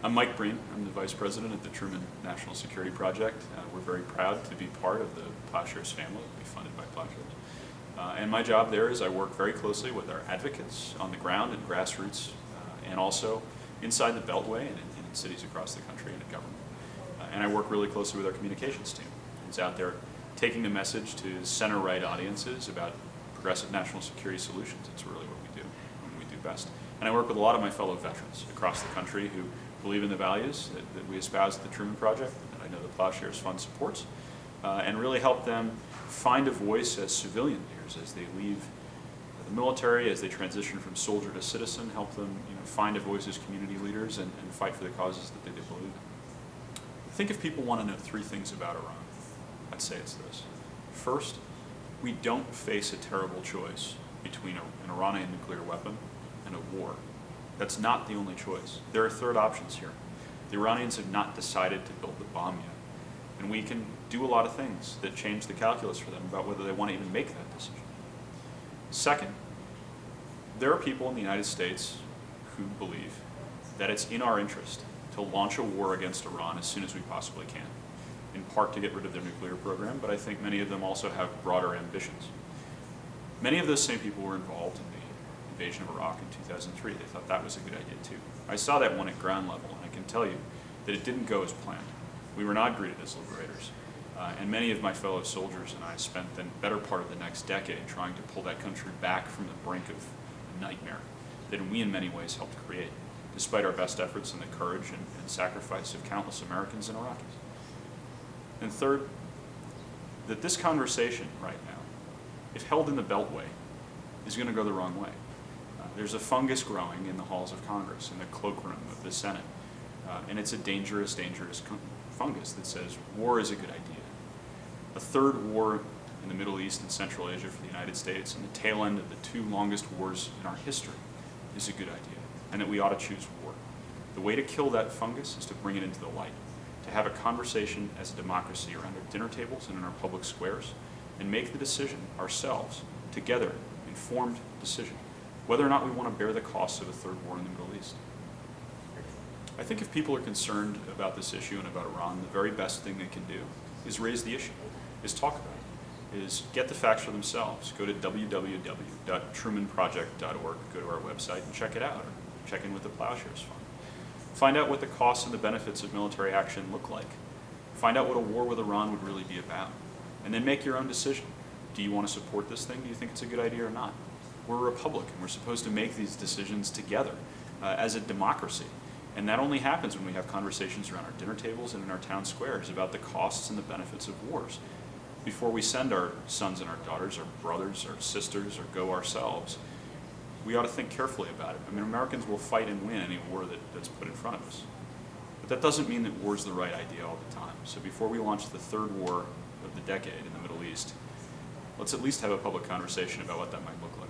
I'm Mike Breen. I'm the Vice President at the Truman National Security Project. We're very proud to be part of the Plowshares family. We funded by Plowshares. And my job there is I work very closely with our advocates on the ground and grassroots, and also inside the Beltway and in cities across the country and in government. And I work really closely with our communications team. It's out there taking the message to center-right audiences about progressive national security solutions. It's really what we do and we do best. And I work with a lot of my fellow veterans across the country who believe in the values that we espouse at the Truman Project, that I know the Plowshares Fund supports, and really help them find a voice as civilian leaders as they leave the military, as they transition from soldier to citizen, help them find a voice as community leaders and fight for the causes that they do believe in. I think if people want to know three things about Iran, I'd say it's this. First, we don't face a terrible choice between an Iranian nuclear weapon and a war. That's not the only choice. There are third options here. The Iranians have not decided to build the bomb yet. And we can do a lot of things that change the calculus for them about whether they want to even make that decision. Second, there are people in the United States who believe that it's in our interest to launch a war against Iran as soon as we possibly can, in part to get rid of their nuclear program, but I think many of them also have broader ambitions. Many of those same people were involved in the invasion of Iraq in 2003. They thought that was a good idea too. I saw that one at ground level, and I can tell you that it didn't go as planned. We were not greeted as liberators. And many of my fellow soldiers and I spent the better part of the next decade trying to pull that country back from the brink of a nightmare that we in many ways helped create, despite our best efforts and the courage and sacrifice of countless Americans and Iraqis. And third, that this conversation right now, if held in the Beltway, is going to go the wrong way. There's a fungus growing in the halls of Congress, in the cloakroom of the Senate, and it's a dangerous, dangerous fungus that says war is a good idea. A third war in the Middle East and Central Asia for the United States, and the tail end of the two longest wars in our history, is a good idea, and that we ought to choose war. The way to kill that fungus is to bring it into the light, to have a conversation as a democracy around our dinner tables and in our public squares, and make the decision ourselves, together, informed decision, whether or not we want to bear the costs of a third war in the Middle East. I think if people are concerned about this issue and about Iran, the very best thing they can do is raise the issue, is talk about it, is get the facts for themselves. Go to www.trumanproject.org, go to our website and check it out, or check in with the Plowshares Fund. Find out what the costs and the benefits of military action look like. Find out what a war with Iran would really be about. And then make your own decision. Do you want to support this thing? Do you think it's a good idea or not? We're a republic, and we're supposed to make these decisions together as a democracy. And that only happens when we have conversations around our dinner tables and in our town squares about the costs and the benefits of wars. Before we send our sons and our daughters, our brothers, our sisters, or go ourselves, we ought to think carefully about it. I mean, Americans will fight and win any war that's put in front of us. But that doesn't mean that war's the right idea all the time. So before we launch the third war of the decade in the Middle East, let's at least have a public conversation about what that might look like.